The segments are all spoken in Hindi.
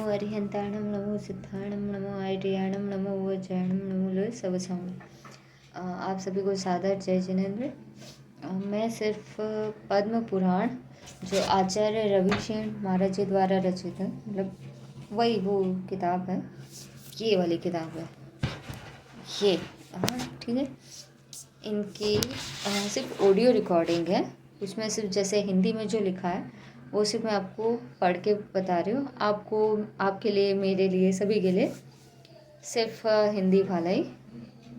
अरिहंताणं नमो सिद्धाणं नमो आर्याणं नमो वज्राणं नमो लोय सवसाणं। आप सभी को सादर जय जिनेन्द्र। मैं सिर्फ पद्म पुराण जो आचार्य रविशेन महाराज जी द्वारा रचित है, मतलब वही वो किताब है, ये वाली किताब है ये। ठीक है, इनकी सिर्फ ऑडियो रिकॉर्डिंग है, उसमें सिर्फ जैसे हिंदी में जो लिखा है वो सिर्फ मैं आपको पढ़ के बता रही हूँ। आपको, आपके लिए, मेरे लिए, सभी के लिए सिर्फ हिंदी वाला ही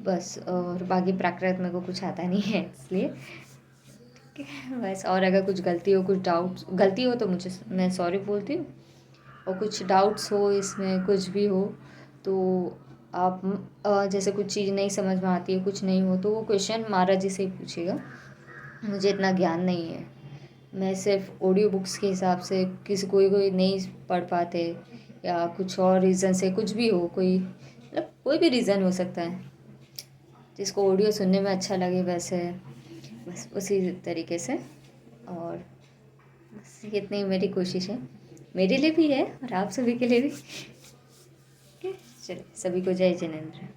बस, और बाकी प्राकृत मेरे को कुछ आता नहीं है इसलिए बस। और अगर कुछ गलती हो, कुछ गलती हो तो मुझे, मैं सॉरी बोलती हूँ, और कुछ डाउट्स हो इसमें, कुछ भी हो तो आप जैसे कुछ चीज़ नहीं समझ में आती है, कुछ नहीं हो तो वो क्वेश्चन महाराज जी से ही पूछेगा। मुझे इतना ज्ञान नहीं है, मैं सिर्फ ऑडियो बुक्स के हिसाब से, किसी कोई नहीं पढ़ पाते या कुछ और रीज़न से, कुछ भी हो, कोई मतलब कोई भी रीज़न हो सकता है, जिसको ऑडियो सुनने में अच्छा लगे वैसे, बस उसी तरीके से। और बस इतनी मेरी कोशिश है, मेरे लिए भी है और आप सभी के लिए भी। चलिए, सभी को जय जिनेन्द्र।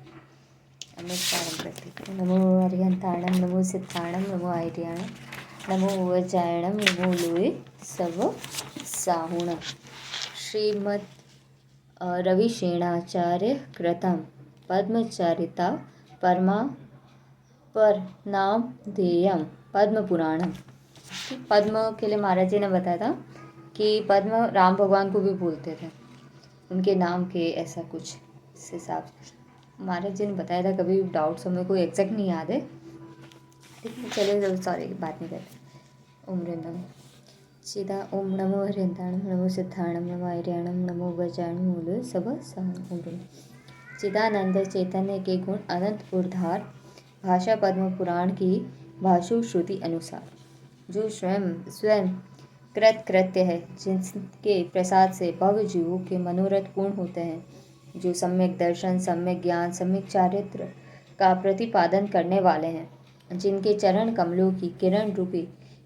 नमस्कार करते। नमो अरिहंताणं नमो सिद्धाणं नमो आर्याणं नमो वज्रायणं नमो लोय सवसाहुणं। श्रीमद् रविशेणाचार्य कृतं पद्मचरिता परमा पर नाम ध्येयम पद्म पुराणम। पद्म के लिए महाराज जी ने बताया था कि पद्म राम भगवान को भी बोलते थे, उनके नाम के ऐसा कुछ इस हिसाब से महाराज जी ने बताया था। कभी डाउट्स हमें कोई एग्जैक्ट नहीं याद है, लेकिन चलिए सॉरी बात नहीं करते। ओम नमो सीधा ओम नमो हरिहंताणं नमो सिद्धाणं नमो आर्याणं नमो वज्राणं नमो सब ओम। चिदानंद चैतन्य के गुण अनंत उर्धार भाषा पद्म पुराण की भाषु श्रुति अनुसार, जो स्वयं कृत्य है, जिनके प्रसाद से भव्य जीवों के मनोरथ पूर्ण होते हैं, जो सम्यक दर्शन, सम्यक ज्ञान, सम्यक चारित्र का प्रतिपादन करने वाले हैं, जिनके चरण कमलों की किरण रूपी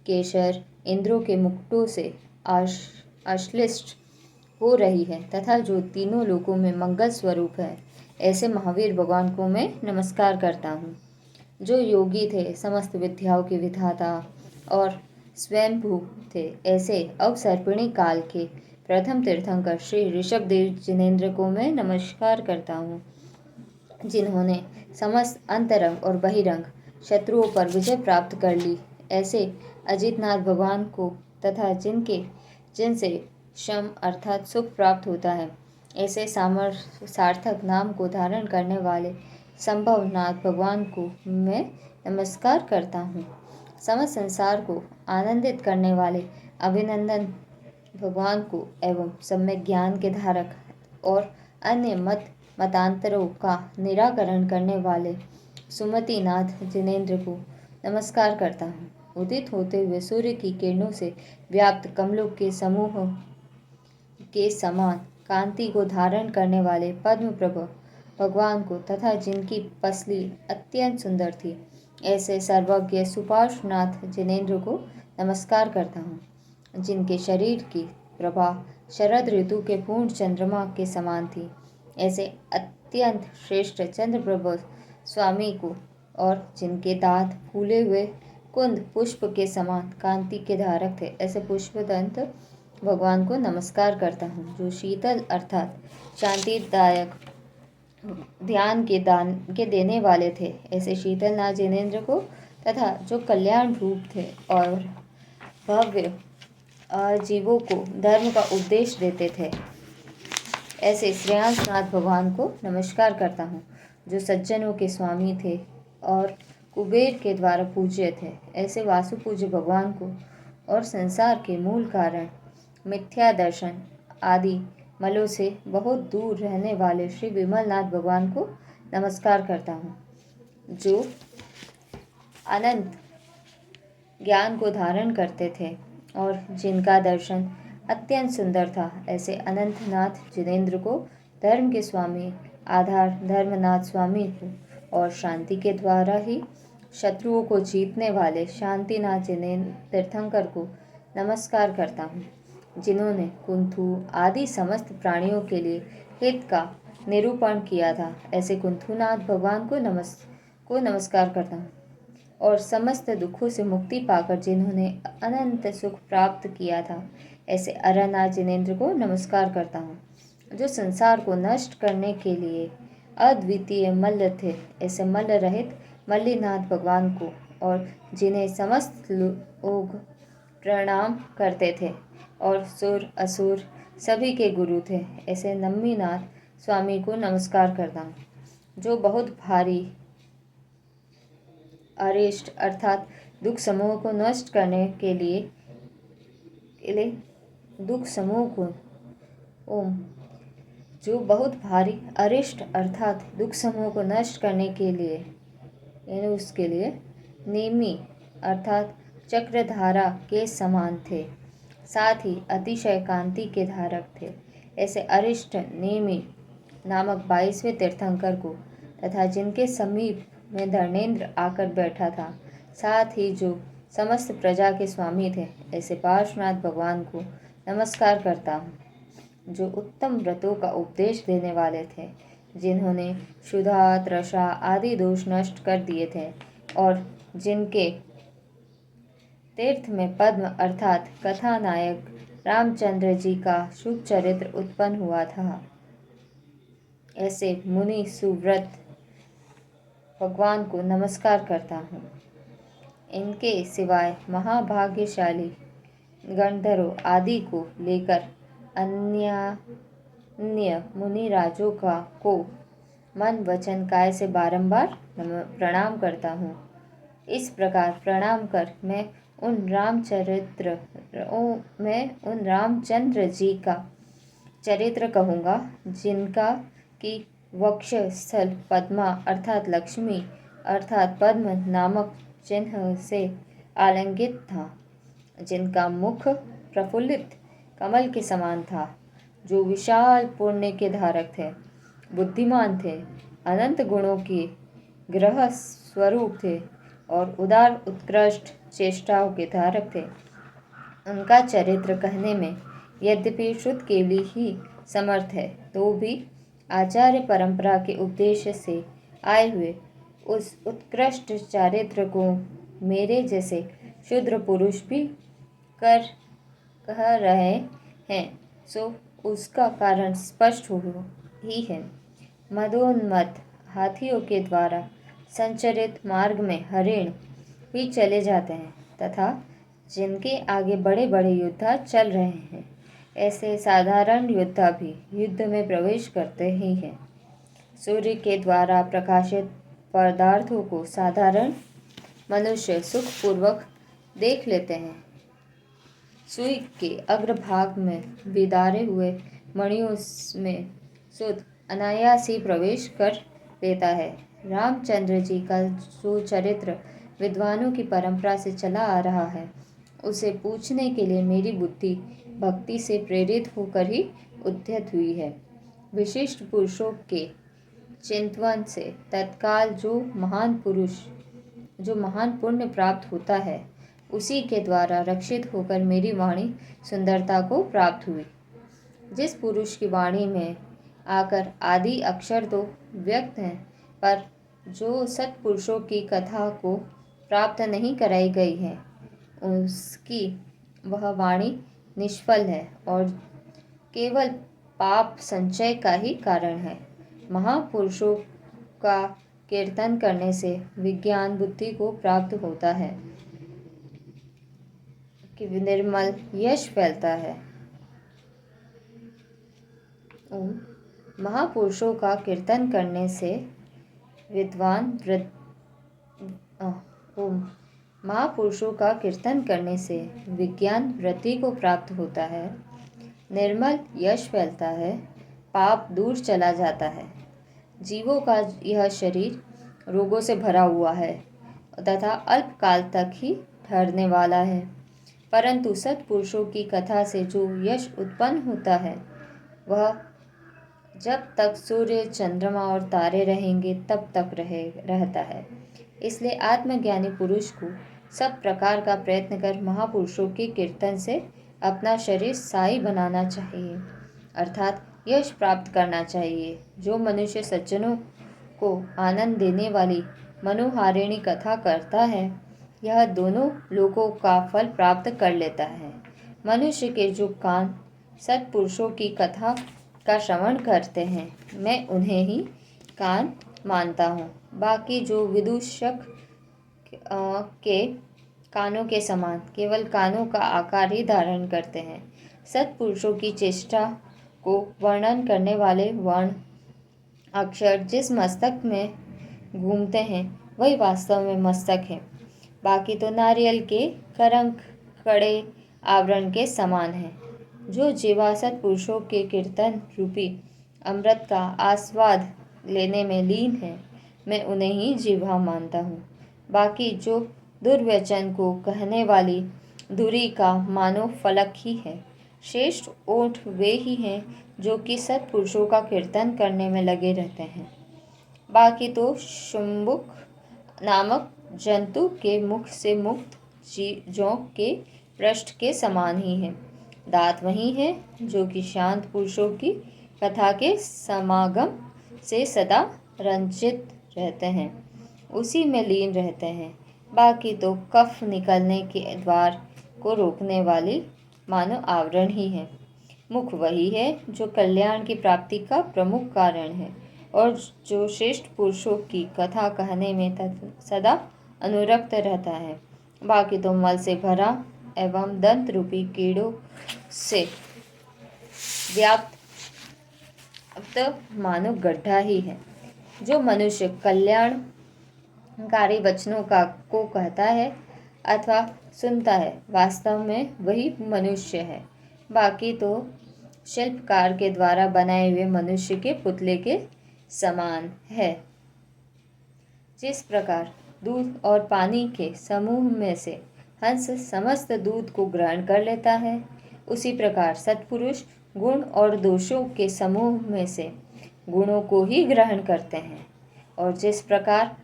केशर इंद्रों के मुकुटों से आश्लिष्ट हो रही है, तथा जो तीनों लोकों में मंगल स्वरूप है, ऐसे महावीर भगवान को मैं नमस्कार करता हूँ। जो योगी थे, समस्त विद्याओं के विधाता और स्वयंभू थे, ऐसे अवसर्पिणी काल के प्रथम तीर्थंकर श्री ऋषभदेव जिनेन्द्र को मैं नमस्कार करता हूँ, जिन्होंने समस्त अंतरंग और बहिरंग शत्रुओं पर विजय प्राप्त कर ली, ऐसे अजितनाथ भगवान को, तथा जिनसे शम अर्थात सुख प्राप्त होता है, ऐसे सार्थक नाम को धारण करने वाले संभवनाथ भगवान को मैं नमस्कार करता हूँ। समस्त संसार को आनंदित करने वाले अभिनंदन भगवान को एवं सम्यक ज्ञान के धारक और अन्य मतांतरों का निराकरण करने वाले सुमतिनाथ जिनेन्द्र को नमस्कार करता हूँ। उदित होते हुए सूर्य की किरणों से व्याप्त कमलों के समूह के समान कांति को धारण करने वाले पद्म प्रभ भगवान को, तथा जिनकी पसली अत्यंत सुंदर थी, ऐसे सर्वज्ञ सुपार्श्वनाथ जिनेन्द्र को नमस्कार करता हूँ, जिनके शरीर की प्रभा शरद ऋतु के पूर्ण चंद्रमा के समान थी, ऐसे अत्यंत श्रेष्ठ चंद्रप्रभ स्वामी को, और जिनके दांत फूले हुए कुंद पुष्प के समान कांति के धारक थे, ऐसे पुष्पदंत भगवान को नमस्कार करता हूँ। जो शीतल अर्थात शांतिदायक ध्यान के देने वाले थे, ऐसे शीतलनाथ जिनेन्द्र को, तथा जो कल्याण रूप थे और भव्य जीवों को धर्म का उपदेश देते थे, ऐसे श्रेयांसनाथ भगवान को नमस्कार करता हूँ। जो सज्जनों के स्वामी थे और कुबेर के द्वारा पूज्य थे, ऐसे वासुपूज्य भगवान को, और संसार के मूल कारण मिथ्या दर्शन आदि मलों से बहुत दूर रहने वाले श्री विमलनाथ भगवान को नमस्कार करता हूँ। जो अनंत ज्ञान को धारण करते थे और जिनका दर्शन अत्यंत सुंदर था, ऐसे अनंतनाथ जिनेन्द्र को, धर्म के स्वामी आधार धर्मनाथ स्वामी को, और शांति के द्वारा ही शत्रुओं को जीतने वाले शांतिनाथ जिनेन्द्र तीर्थंकर को नमस्कार करता हूँ। जिन्होंने कुंथु आदि समस्त प्राणियों के लिए हित का निरूपण किया था, ऐसे कुंथुनाथ भगवान को नमस्कार करता हूँ। और समस्त दुखों से मुक्ति पाकर जिन्होंने अनंत सुख प्राप्त किया था, ऐसे अरनाथ जिनेन्द्र को नमस्कार करता हूँ। जो संसार को नष्ट करने के लिए अद्वितीय मल्ल थे, ऐसे मल्ल रहित मल्लीनाथ भगवान को, और जिन्हें समस्त लोग प्रणाम करते थे और सुर असुर सभी के गुरु थे, ऐसे नम्मीनाथ स्वामी को नमस्कार करता हूँ। जो बहुत भारी अरिष्ट अर्थात दुख समूह को नष्ट करने के लिए दुख समूह को ओम जो बहुत भारी अरिष्ट अर्थात दुख समूह को नष्ट करने के लिए यानी उसके लिए नेमी अर्थात चक्रधारा के समान थे, साथ ही अतिशय कांति के धारक थे। ऐसे अरिष्ट नेमी नामक 22वें तीर्थंकर को तथा जिनके समीप में धर्मेंद्र आकर बैठा था, साथ ही जो समस्त प्रजा के स्वामी थे, ऐसे पार्श्वनाथ भगवान को नमस्कार करता हूँ। जो उत्तम व्रतों का उपदेश देने वाले थे, जिन्होंने क्षुधा तृषा आदि दोष नष्ट कर दिए थे और जिनके तीर्थ में पद्म अर्थात कथा नायक रामचंद्र जी का शुभ चरित्र उत्पन्न हुआ था, ऐसे मुनि सुव्रत भगवान को नमस्कार करता हूँ। इनके सिवाय महाभाग्यशाली गंधर्व आदि को लेकर अन्य मुनिराजों को मन वचन काय से बारंबार प्रणाम करता हूँ। इस प्रकार प्रणाम कर मैं उन रामचंद्र जी का चरित्र कहूँगा, जिनका की वक्षस्थल पद्मा अर्थात लक्ष्मी अर्थात पद्म नामक चिन्ह से आलंगित था, जिनका मुख प्रफुल्लित कमल के समान था, जो विशाल पुण्य के धारक थे, बुद्धिमान थे, अनंत गुणों के ग्रह स्वरूप थे और उदार उत्कृष्ट चेष्टाओं के धारक थे। उनका चरित्र कहने में यद्यपि शुद्ध केवली ही समर्थ है, तो भी आचार्य परंपरा के उद्देश्य से आए हुए उस उत्कृष्ट चरित्र को मेरे जैसे शूद्र पुरुष भी कह रहे हैं, सो उसका कारण स्पष्ट ही है। मदोन्मत्त हाथियों के द्वारा संचरित मार्ग में हरिण भी चले जाते हैं तथा जिनके आगे बड़े बड़े योद्धा चल रहे हैं, ऐसे साधारण योद्धा भी युद्ध में प्रवेश करते ही हैं। सूर्य के द्वारा प्रकाशित पदार्थों को साधारण मनुष्य सुखपूर्वक देख लेते हैं। सुई के अग्रभाग में विदारे हुए मणियों में सुध अनायास ही प्रवेश कर लेता है। रामचंद्र जी का जो चरित्र विद्वानों की परंपरा से चला आ रहा है, उसे पूछने के लिए मेरी बुद्धि भक्ति से प्रेरित होकर ही उद्यत हुई है। विशिष्ट पुरुषों के चिंतन से तत्काल जो महान पुण्य प्राप्त होता है, उसी के द्वारा रक्षित होकर मेरी वाणी सुंदरता को प्राप्त हुई। जिस पुरुष की वाणी में आकर आदि अक्षर तो व्यक्त हैं, पर जो सत्पुरुषों की कथा को प्राप्त नहीं कराई गई है, उसकी वह वाणी निष्फल है और केवल पाप संचय का ही कारण है। महापुरुषों का कीर्तन करने से विज्ञान बुद्धि को प्राप्त होता है कि निर्मल यश फैलता है। महापुरुषों का कीर्तन करने से महापुरुषों का कीर्तन करने से विज्ञान वृत्ति को प्राप्त होता है, निर्मल यश फैलता है, पाप दूर चला जाता है। जीवों का यह शरीर रोगों से भरा हुआ है तथा अल्पकाल तक ही ठहरने वाला है, परंतु सत्पुरुषों की कथा से जो यश उत्पन्न होता है, वह जब तक सूर्य चंद्रमा और तारे रहेंगे तब तक रहता है। इसलिए आत्मज्ञानी पुरुष को सब प्रकार का प्रयत्न कर महापुरुषों के कीर्तन से अपना शरीर साई बनाना चाहिए, अर्थात यश प्राप्त करना चाहिए। जो मनुष्य सज्जनों को आनंद देने वाली मनोहारिणी कथा करता है, यह दोनों लोकों का फल प्राप्त कर लेता है। मनुष्य के जो कान सत्पुरुषों की कथा का श्रवण करते हैं, मैं उन्हें ही कान मानता हूँ। बाकी जो विदूषक के कानों के समान केवल कानों का आकार ही धारण करते हैं। सत्पुरुषों की चेष्टा को वर्णन करने वाले वर्ण अक्षर जिस मस्तक में घूमते हैं, वही वास्तव में मस्तक है। बाकी तो नारियल के करंक कड़े आवरण के समान है। जो जीवा सत्पुरुषों के कीर्तन रूपी अमृत का आस्वाद लेने में लीन है, मैं उन्हें ही जीवा मानता हूँ। बाकी जो दुर्व्यसन को कहने वाली धुरी का मानो फलक ही है। श्रेष्ठ ओठ वे ही हैं जो कि सत्पुरुषों का कीर्तन करने में लगे रहते हैं। बाकी तो शुम्बुक नामक जंतु के मुख से मुक्त जोंक के पृष्ठ के समान ही है। दांत वही है जो कि शांत पुरुषों की कथा के समागम से सदा रंजित रहते हैं, उसी में लीन रहते हैं। बाकी तो कफ निकलने के द्वार को रोकने वाली मानो आवरण ही है। मुख वही है जो कल्याण की प्राप्ति का प्रमुख कारण है और जो श्रेष्ठ पुरुषों की कथा कहने में सदा अनुरक्त रहता है। बाकी तो मल से भरा एवं दंत रूपी कीड़ों से व्याप्त मानो गड्ढा ही है। जो मनुष्य कल्याणकारी वचनों को कहता है अथवा सुनता है, वास्तव में वही मनुष्य है। बाकी तो शिल्पकार के द्वारा बनाए हुए मनुष्य के पुतले के समान है। जिस प्रकार दूध और पानी के समूह में से हंस समस्त दूध को ग्रहण कर लेता है, उसी प्रकार सत्पुरुष गुण और दोषों के समूह में से गुणों को ही ग्रहण करते हैं। और जिस प्रकार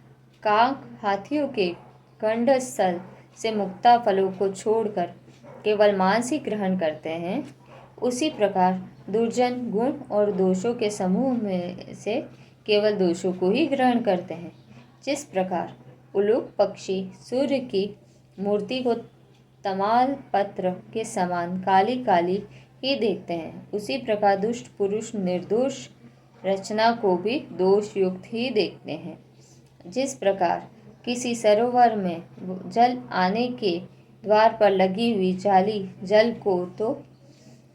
काक हाथियों के कंडस्थल से मुक्ता फलों को छोड़कर केवल मांस ही ग्रहण करते हैं, उसी प्रकार दुर्जन गुण और दोषों के समूह में से केवल दोषों को ही ग्रहण करते हैं। जिस प्रकार उल्लूक पक्षी सूर्य की मूर्ति को तमाल पत्र के समान काली काली ही देखते हैं, उसी प्रकार दुष्ट पुरुष निर्दोष रचना को भी दोष युक्त ही देखते हैं। जिस प्रकार किसी सरोवर में जल आने के द्वार पर लगी हुई जाली जल को तो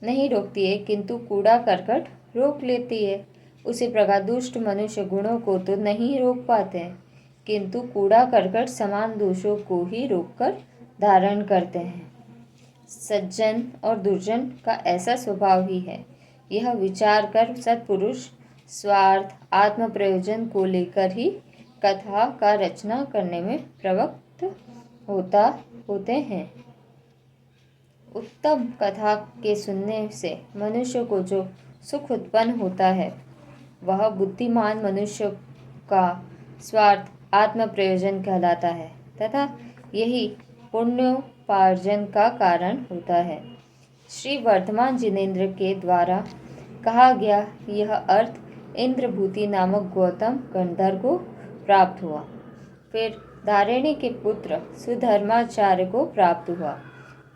नहीं रोकती है, किंतु कूड़ा करकट रोक लेती है, उसी प्रकार दुष्ट मनुष्य गुणों को तो नहीं रोक पाते हैं, किंतु कूड़ा करकट समान दोषों को ही रोककर धारण करते हैं। सज्जन और दुर्जन का ऐसा स्वभाव ही है। यह विचार कर सत्पुरुष स्वार्थ आत्म प्रयोजन को लेकर ही कथा का रचना करने में प्रवृत्त होते हैं। उत्तम कथा के सुनने से मनुष्य को जो सुख उत्पन्न होता है, वह बुद्धिमान मनुष्य का स्वार्थ आत्म प्रयोजन कहलाता है तथा यही पुण्योपार्जन का कारण होता है। श्री वर्धमान जिनेन्द्र के द्वारा कहा गया यह अर्थ इंद्रभूति नामक गौतम गंधर्व को प्राप्त हुआ, फिर धारिणी के पुत्र सुधर्माचार्य को प्राप्त हुआ,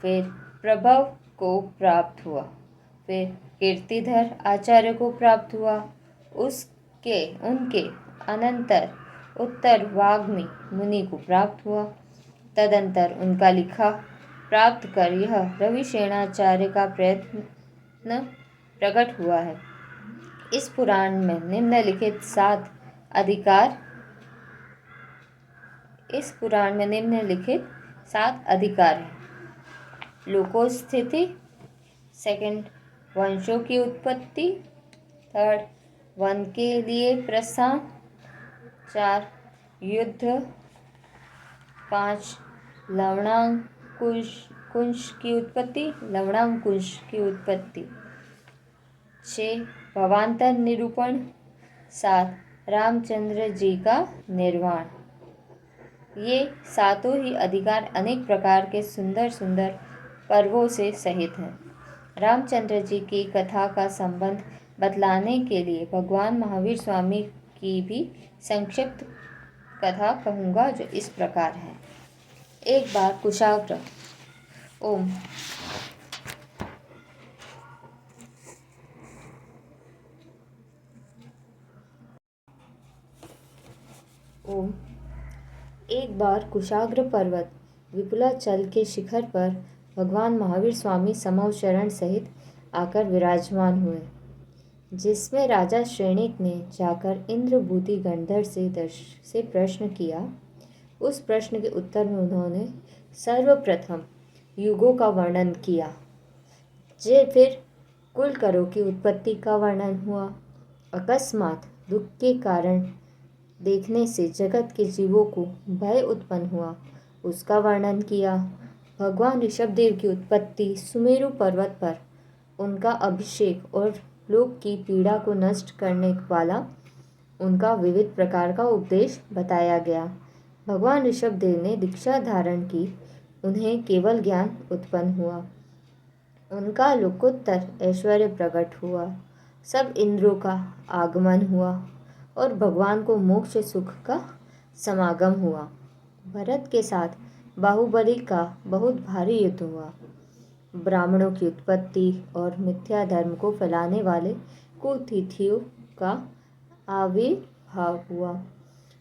फिर प्रभव को प्राप्त हुआ, फिर कीर्तिधर आचार्य को प्राप्त हुआ, उनके अनंतर उत्तर वाग्मी मुनि को प्राप्त हुआ, तदंतर उनका लिखा प्राप्त कर यह रविशेणाचार्य का प्रयत्न प्रकट हुआ है। इस पुराण में निम्नलिखित 7 अधिकार हैं। लोकोस्थिति, सेकंड वंशों की उत्पत्ति, थर्ड वन के लिए प्रस्थान, 4 युद्ध, 5 लवणांकुश की उत्पत्ति, 6 भवांतर निरूपण, 7 रामचंद्र जी का निर्वाण। ये सातों ही अधिकार अनेक प्रकार के सुंदर सुंदर पर्वों से सहित है। रामचंद्र जी की कथा का संबंध बतलाने के लिए भगवान महावीर स्वामी की भी संक्षिप्त कथा कहूँगा, जो इस प्रकार है। एक बार कुशाग्र ओम ओम एक बार कुशाग्र पर्वत विपुलाचल के शिखर पर भगवान महावीर स्वामी समव शरण सहित आकर विराजमान हुए, जिसमें राजा श्रेणिक ने जाकर इंद्रभूति गंधर से प्रश्न किया। उस प्रश्न के उत्तर में उन्होंने सर्वप्रथम युगों का वर्णन किया। फिर कुलकरों की उत्पत्ति का वर्णन हुआ। अकस्मात दुख के कारण देखने से जगत के जीवों को भय उत्पन्न हुआ, उसका वर्णन किया। भगवान ऋषभदेव की उत्पत्ति, सुमेरु पर्वत पर उनका अभिषेक और लोक की पीड़ा को नष्ट करने वाला उनका विविध प्रकार का उपदेश बताया गया। भगवान ऋषभदेव ने दीक्षा धारण की, उन्हें केवल ज्ञान उत्पन्न हुआ, उनका लोकोत्तर ऐश्वर्य प्रकट हुआ, सब इंद्रों का आगमन हुआ और भगवान को मोक्ष सुख का समागम हुआ। भरत के साथ बाहुबली का बहुत भारी युद्ध हुआ। ब्राह्मणों की उत्पत्ति और मिथ्या धर्म को फैलाने वाले कुतिथियों का आविर्भाव हुआ।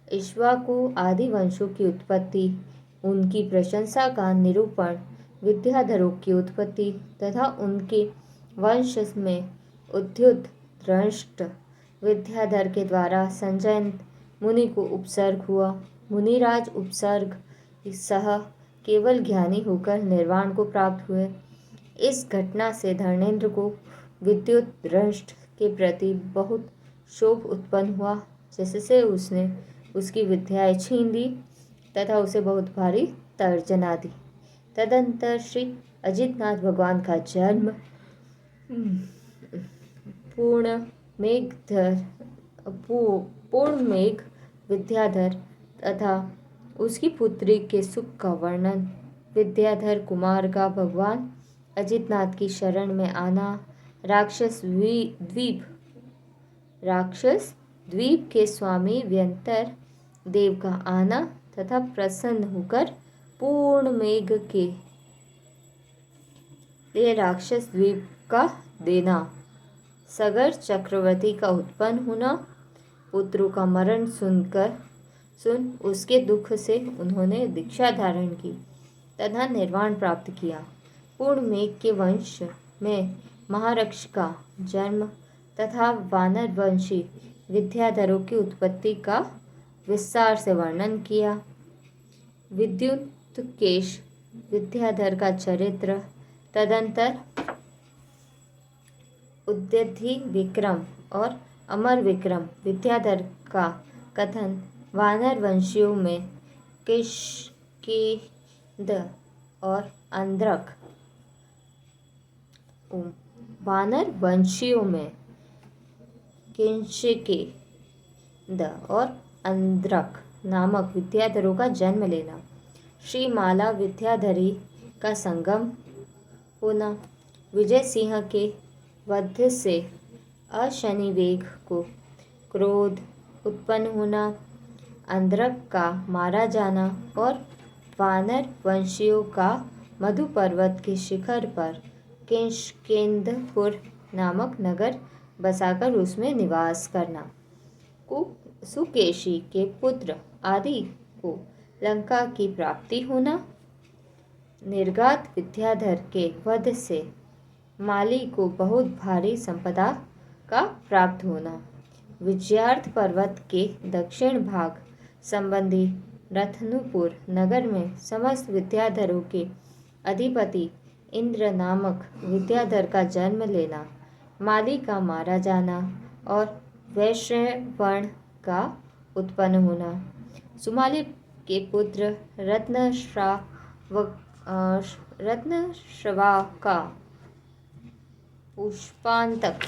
इक्ष्वाकु आदि वंशों की उत्पत्ति, उनकी प्रशंसा का निरूपण, विद्याधरों की उत्पत्ति तथा उनके वंश में उद्युत दृष्ट विद्याधर के द्वारा संजय मुनि को उपसर्ग हुआ। मुनिराज उपसर्ग सह केवल ज्ञानी होकर निर्वाण को प्राप्त हुए। इस घटना से धर्मेंद्र को विद्युत दृष्ट के प्रति बहुत क्षोभ उत्पन्न हुआ, जिससे उसने उसकी विद्याएं छीन ली तथा उसे बहुत भारी तर्जना दी। तदंतर श्री अजितनाथ भगवान का जन्म पूर्ण मेघ विद्याधर तथा उसकी पुत्री के सुख का वर्णन, विद्याधर कुमार का भगवान अजितनाथ की शरण में आना, राक्षस द्वीप के स्वामी व्यंतर देव का आना तथा प्रसन्न होकर पूर्ण मेघ के लिए राक्षस द्वीप का देना, सगर चक्रवर्ती का उत्पन्न होना, पुत्रों का मरण सुन उसके दुख से उन्होंने दीक्षा धारण की तथा निर्वाण प्राप्त किया। पूर्ण मेघ के वंश में महारक्ष का जन्म तथा वानर वंशी विद्याधरों की उत्पत्ति का विस्तार से वर्णन किया। विद्युत्केश विद्याधर का चरित्र, तदंतर उद्यति विक्रम और अमर विक्रम विद्याधर का कथन, वानर वंशियों में किष्किंध और अंधक, वानर वंशियों में किष्किंध और अंधक नामक विद्याधरों का जन्म लेना, श्री माला विद्याधरी का संगम होना, विजय सिंह के वध से अशनिवेग को क्रोध उत्पन्न होना, अंधक का मारा जाना और वानर वंशियों का मधु पर्वत के शिखर पर किष्किंधपुर नामक नगर बसाकर उसमें निवास करना, सुकेशी के पुत्र आदि को लंका की प्राप्ति होना, निर्घात विद्याधर के वध से माली को बहुत भारी संपदा का प्राप्त होना, विजयार्थ पर्वत के दक्षिण भाग संबंधी रत्नपुर नगर में समस्त विद्याधरों के अधिपति इंद्र नामक विद्याधर का जन्म लेना, माली का मारा जाना और वैश्य वर्ण का उत्पन्न होना, सुमाली के पुत्र रत्नश्रवा का पुष्पांतक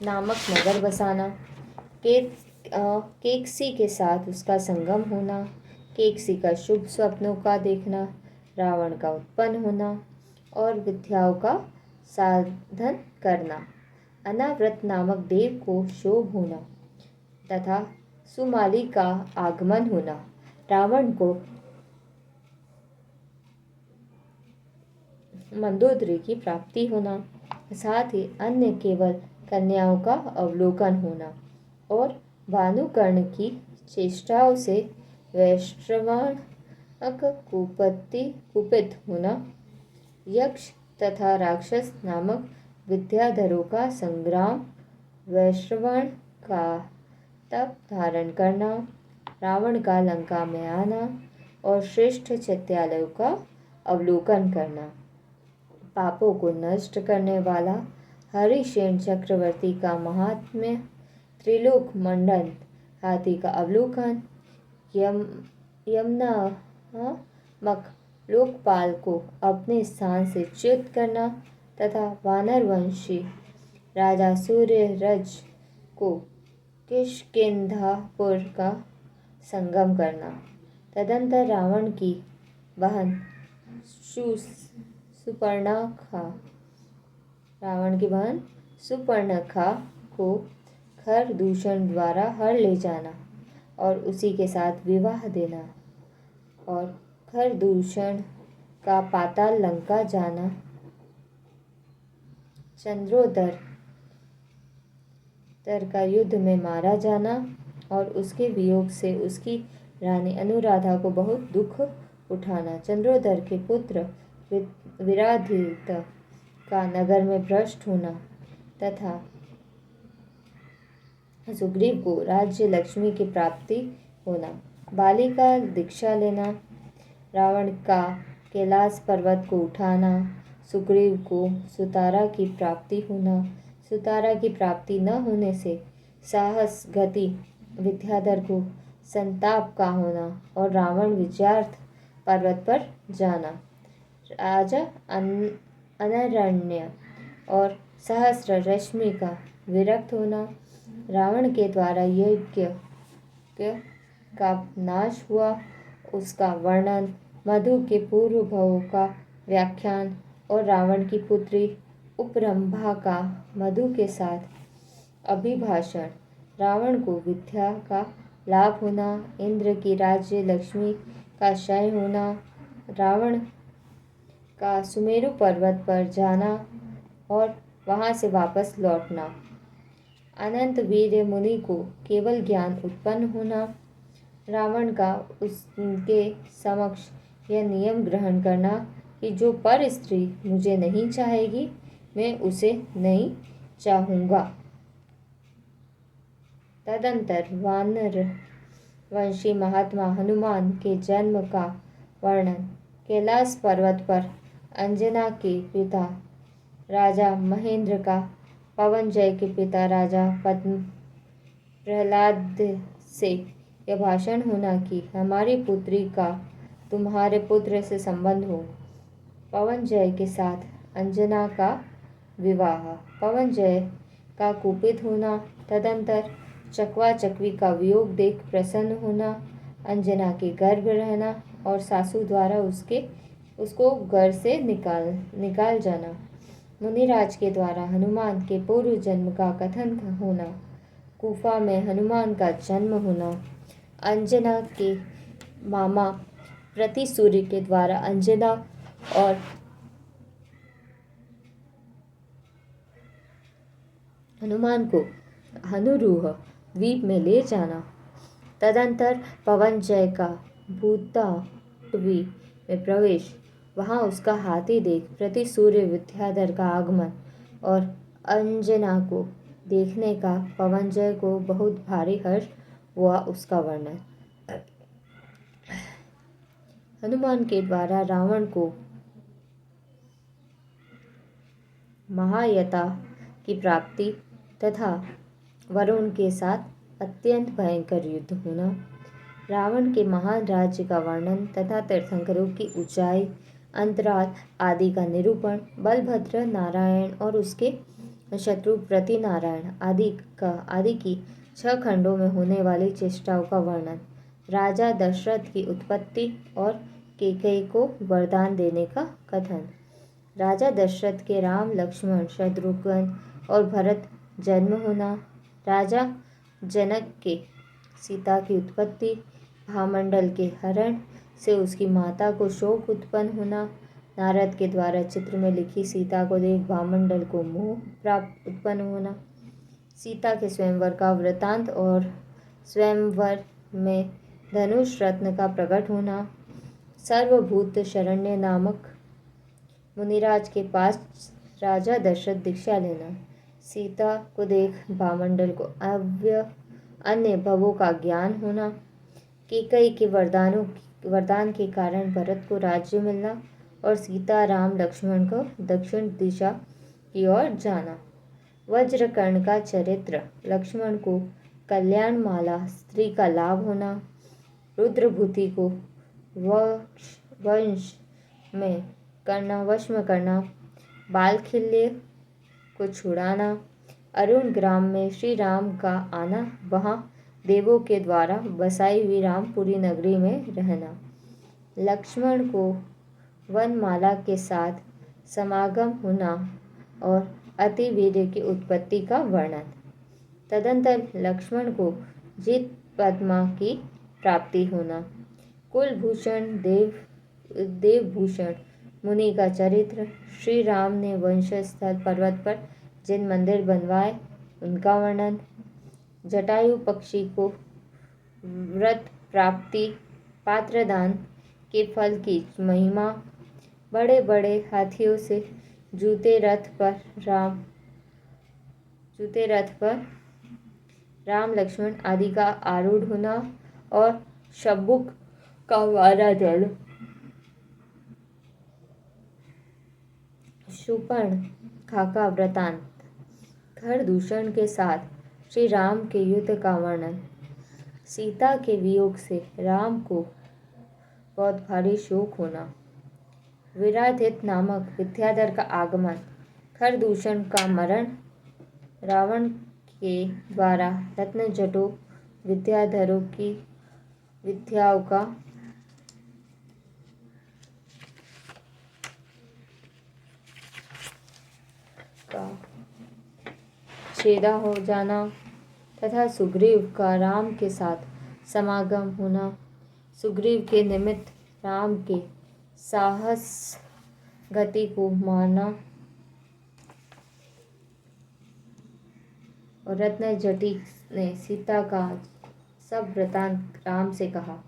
नामक नगर बसाना, केकसी के साथ उसका संगम होना, केकसी का शुभ स्वप्नों का देखना, रावण का उत्पन्न होना और विद्याओं का साधन करना, अनावृत नामक देव को शोभ होना तथा सुमाली का आगमन होना, रावण को मंदोदरी की प्राप्ति होना, साथ ही अन्य केवल कन्याओं का अवलोकन होना और भानुकर्ण की चेष्टाओं से वैश्रवण कुपित होना, यक्ष तथा राक्षस नामक विद्याधरों का संग्राम, वैश्रवण का तप धारण करना, रावण का लंका में आना और श्रेष्ठ चैत्यालयों का अवलोकन करना, पापों को नष्ट करने वाला हरिशेन चक्रवर्ती का महात्म्य, त्रिलोक मंडन हाथी का अवलोकन, यमुना मक लोकपाल को अपने स्थान से च्युत करना तथा वानर वंशी राजा सूर्यरज को किष्किंधापुर का संगम करना। तदंतर रावण की बहन सुपर्णखा को खरदूषण द्वारा हर ले जाना और उसी के साथ विवाह देना और खरदूषण का पाताल लंका जाना, चंद्रोदर का युद्ध में मारा जाना और उसके वियोग से उसकी रानी अनुराधा को बहुत दुख उठाना, चंद्रोदर के पुत्र विराधित का नगर में भ्रष्ट होना तथा सुग्रीव को राज्य लक्ष्मी की प्राप्ति होना, बाली का दीक्षा लेना, रावण का कैलाश पर्वत को उठाना, सुग्रीव को सुतारा की प्राप्ति होना, सुतारा की प्राप्ति न होने से साहस गति विद्याधर को संताप का होना और रावण विजयार्थ पर्वत पर जाना, राजा अनरण्य और सहस्र रश्मि का विरक्त होना, रावण के द्वारा यज्ञ का नाश हुआ, उसका वर्णन, मधु के पूर्व भवों का व्याख्यान और रावण की पुत्री उपरंभा का मधु के साथ अभिभाषण, रावण को विद्या का लाभ होना, इंद्र की राज्य लक्ष्मी का क्षय होना, रावण का सुमेरु पर्वत पर जाना और वहां से वापस लौटना, अनंत वीर्य मुनि को केवल ज्ञान उत्पन्न होना, रावण का उसके समक्ष यह नियम ग्रहण करना कि जो पर स्त्री मुझे नहीं चाहेगी मैं उसे नहीं चाहूँगा। तदंतर वानर वंशी महात्मा हनुमान के जन्म का वर्णन, कैलाश पर्वत पर अंजना के पिता राजा महेंद्र का, पवनजय के पिता राजा पद्म प्रहलाद से यह भाषण होना कि हमारी पुत्री का तुम्हारे पुत्र से संबंध हो, पवनजय के साथ अंजना का विवाह, पवनजय का कुपित होना, तदंतर चकवा चकवी का वियोग देख प्रसन्न होना, अंजना के गर्भ रहना और सासू द्वारा उसको घर से निकाल जाना, मुनिराज के द्वारा हनुमान के पूर्व जन्म का कथन होना, कुफा में हनुमान का जन्म होना, अंजना के मामा प्रतिसूर्य के द्वारा अंजना और हनुमान को हनुरूह द्वीप में ले जाना, तदंतर पवनजय का भूताटवी में प्रवेश, वहां उसका हाथी देख प्रतिसूर्य विद्याधर का आगमन और अंजना को देखने का पवनजय को बहुत भारी हर्ष हुआ, उसका वर्णन, हनुमान के द्वारा रावण को महायता की प्राप्ति तथा वरुण के साथ अत्यंत भयंकर युद्ध होना, रावण के महान राज्य का वर्णन तथा तीर्थंकरों की ऊंचाई, अंतराल आदि का निरूपण, बलभद्र नारायण और उसके शत्रु प्रति नारायण आदि की 6 खंडों में होने वाली चेष्टाओं का वर्णन, राजा दशरथ की उत्पत्ति और कैकेयी को वरदान देने का कथन, राजा दशरथ के राम लक्ष्मण शत्रुघ्न और भरत जन्म होना, राजा जनक के सीता की उत्पत्ति, भामंडल के हरण से उसकी माता को शोक उत्पन्न होना, नारद के द्वारा चित्र में लिखी सीता को देख भामंडल को मोह प्राप्त उत्पन्न होना, सीता के स्वयंवर का वृतांत और स्वयंवर में धनुष रत्न का प्रकट होना, सर्वभूत शरण्य नामक मुनिराज के पास राजा दशरथ दीक्षा लेना, सीता को देख भामंडल को अन्य भवों का ज्ञान होना, कैकेयी के वरदान के कारण भरत को राज्य मिलना और सीता राम लक्ष्मण को दक्षिण दिशा की ओर जाना, वज्रकर्ण का चरित्र, लक्ष्मण को कल्याणमाला स्त्री का लाभ होना, रुद्रभूति को वश में करना, बालखिल्य को छुड़ाना, अरुण ग्राम में श्री राम का आना, वहाँ देवों के द्वारा बसाई हुई रामपुरी नगरी में रहना, लक्ष्मण को वनमाला के साथ समागम होना और अतिवीर्य की उत्पत्ति का वर्णन, तदंतर लक्ष्मण को जीत पद्मा की प्राप्ति होना, कुलभूषण देवभूषण मुनि का चरित्र, श्री राम ने वंशस्थल पर्वत पर जिन मंदिर बनवाए उनका वर्णन, जटायु पक्षी को व्रत प्राप्ति, पात्रदान के फल की महिमा, बड़े बड़े हाथियों से जूते रथ पर राम लक्ष्मण आदि का आरूढ़ होना और शब्बुक का मारा जाना, शूर्पणखा का वृतांत, खरदूषण के साथ श्री राम के युद्ध का वर्णन, सीता के वियोग से राम को बहुत भारी शोक होना, विराधित नामक विद्याधर का आगमन, खरदूषण का मरण, रावण के द्वारा रत्नजटों विद्याधरों की विद्याओं का छेदा हो जाना तथा सुग्रीव का राम के साथ समागम होना, सुग्रीव के निमित्त राम के साहस गति को मारना और रत्नजटी ने सीता का सब वृतांत राम से कहा,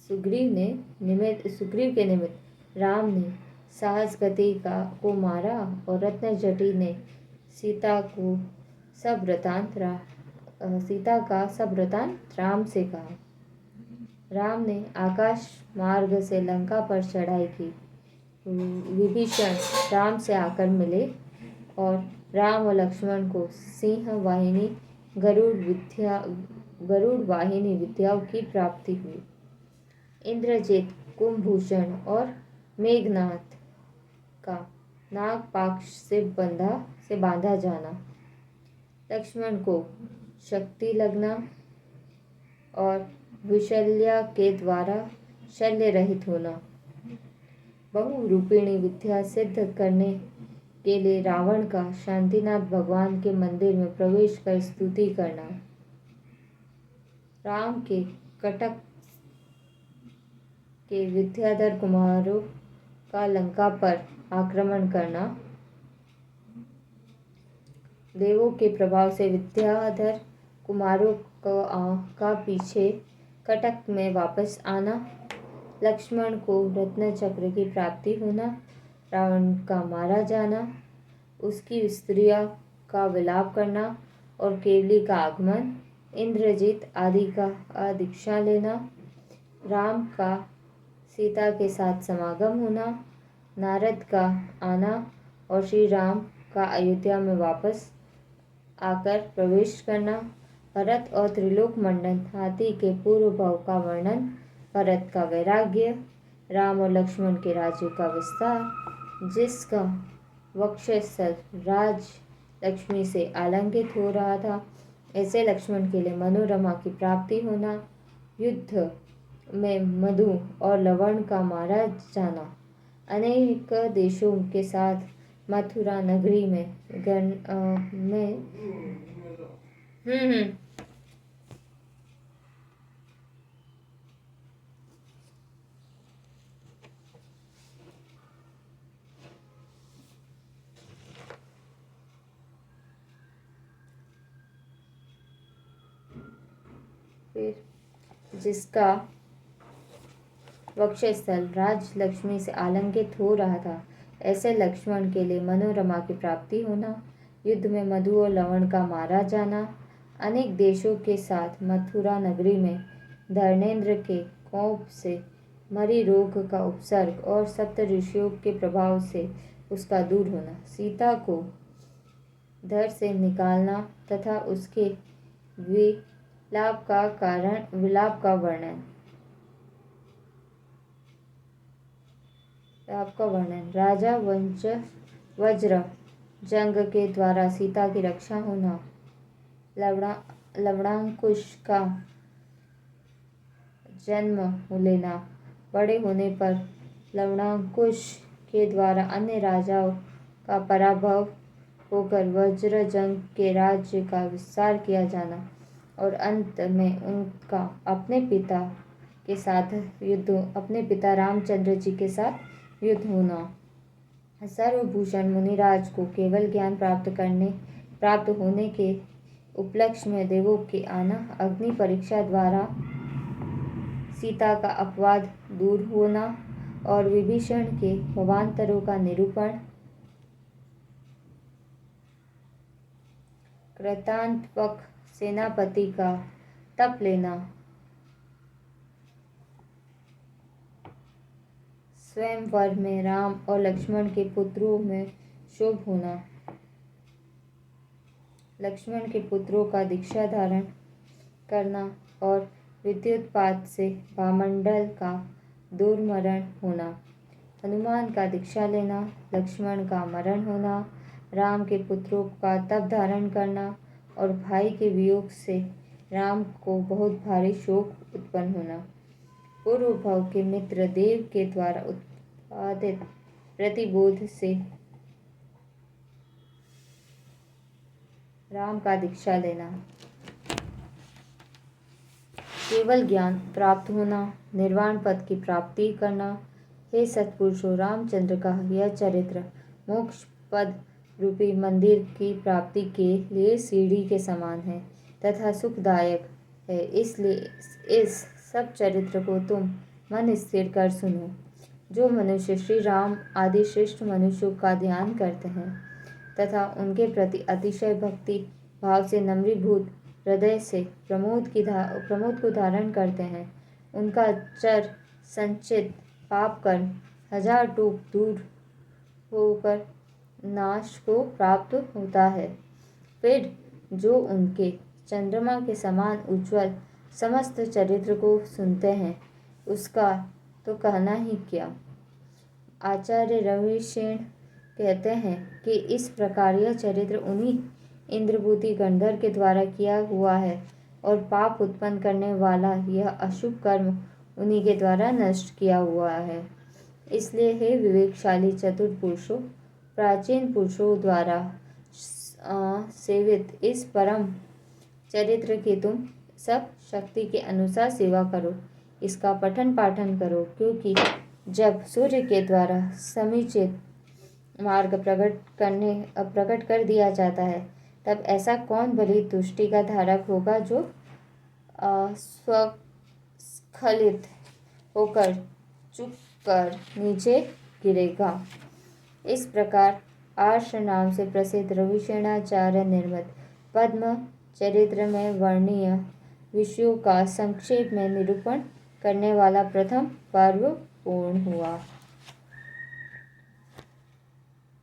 सुग्रीव के निमित्त राम ने साहस गति को मारा और रत्नजटी ने सीता का सब वृतांत राम से कहा, राम ने आकाश मार्ग से लंका पर चढ़ाई की, विभीषण राम से आकर मिले और राम और लक्ष्मण को सिंह वाहिनी गरुड़ वाहिनी विद्याओं की प्राप्ति हुई, इंद्रजित कुंभभूषण और मेघनाथ का नागपाश से बांधा जाना, लक्ष्मण को शक्ति लगना और विशल्या के द्वारा शल्य रहित होना, बहुरूपिणी विद्या सिद्ध करने के लिए रावण का शांतिनाथ भगवान के मंदिर में प्रवेश कर स्तुति करना, राम के कटक के विद्याधर कुमारों का लंका पर आक्रमण करना, देवों के प्रभाव से विद्याधर कुमारों का पीछे कटक में वापस आना, लक्ष्मण को रत्न चक्र की प्राप्ति होना, रावण का मारा जाना, उसकी स्त्रियों का विलाप करना और केवली का आगमन, इंद्रजीत आदि का दीक्षा लेना, राम का सीता के साथ समागम होना, नारद का आना और श्री राम का अयोध्या में वापस आकर प्रवेश करना, भरत और त्रिलोक मंडन हाथी के पूर्व भाव का वर्णन, भरत का वैराग्य, राम और लक्ष्मण के राज्य का विस्तार, जिसका वक्षस्थल राज लक्ष्मी से आलंकित हो रहा था, ऐसे लक्ष्मण के लिए मनोरमा की प्राप्ति होना, युद्ध में मधु और लवण का मारा जाना, अनेक देशों के साथ मथुरा नगरी में हम्म। फिर जिसका वक्षस्थल राजलक्ष्मी से आलंकित हो रहा था, ऐसे लक्ष्मण के लिए मनोरमा की प्राप्ति होना, युद्ध में मधु और लवण का मारा जाना, अनेक देशों के साथ मथुरा नगरी में धर्मेंद्र के कोप से मरी रोग का उपसर्ग और सप्त ऋषियों के प्रभाव से उसका दूर होना, सीता को धर से निकालना तथा उसके विलाप का वर्णन, राजा वज्र जंग के द्वारा सीता की रक्षा होना, लवणांकुश का जन्म लेना, बड़े होने पर लवणांकुश के द्वारा अन्य राजाओं का पराभव होकर वज्र जंग के राज्य का विस्तार किया जाना और अंत में उनका अपने पिता रामचंद्र जी के साथ युद्ध होना। सर्वभूषण मुनिराज को केवल ज्ञान प्राप्त होने के उपलक्ष्य में देवों के आना, अग्नि परीक्षा द्वारा सीता का अपवाद दूर होना और विभीषण के भवांतरों का निरूपण, कृतांतवक सेनापति का तप लेना, स्वयंवर में राम और लक्ष्मण के पुत्रों में शोभ होना, लक्ष्मण के पुत्रों का दीक्षा धारण करना और विद्युतपात से भामंडल का दुर्मरण होना, हनुमान का दीक्षा लेना, लक्ष्मण का मरण होना, राम के पुत्रों का तप धारण करना और भाई के वियोग से राम को बहुत भारी शोक उत्पन्न होना, पूर्व भाव के मित्र देव के द्वारा उत्पादित प्रतिबोध से राम का दीक्षा लेना, केवल ज्ञान प्राप्त होना, निर्वाण पद की प्राप्ति करना। हे सत्पुरुषों, रामचंद्र का यह चरित्र मोक्ष पद रूपी मंदिर की प्राप्ति के लिए सीढ़ी के समान है तथा सुखदायक है, इसलिए इस सब चरित्र को तुम मन स्थिर कर सुनो। जो मनुष्य श्री राम आदि श्रेष्ठ मनुष्यों का ध्यान करते हैं तथा उनके प्रति अतिशय भक्ति भाव से नम्रीभूत हृदय से प्रमोद को धारण करते हैं, उनका चर संचित पाप कर्म 1000 टूक दूर होकर नाश को प्राप्त होता है। फिर जो उनके चंद्रमा के समान उज्ज्वल समस्त चरित्र को सुनते हैं, उसका तो कहना ही क्या। आचार्य रविशेन कहते हैं कि इस प्रकार यह चरित्र उन्हीं इंद्रभूति गंधर्व के द्वारा किया हुआ है और पाप उत्पन्न करने वाला यह अशुभ कर्म उन्हीं के द्वारा नष्ट किया हुआ है। इसलिए हे विवेकशाली चतुर पुरुषों, प्राचीन पुरुषों द्वारा सेवित इस परम चरित्र की तुम सब शक्ति के अनुसार सेवा करो, इसका पठन पाठन करो, क्योंकि जब सूर्य के द्वारा समुचित मार्ग प्रकट कर दिया जाता है, तब ऐसा कौन भली तुष्टि का धारक होगा जो स्वस्खलित होकर चुप कर नीचे गिरेगा। इस प्रकार आर्ष नाम से प्रसिद्ध रविशेणाचार्य निर्मित पद्म चरित्र में वर्णीय विषयों का संक्षेप में निरूपण करने वाला प्रथम पर्व पूर्ण हुआ।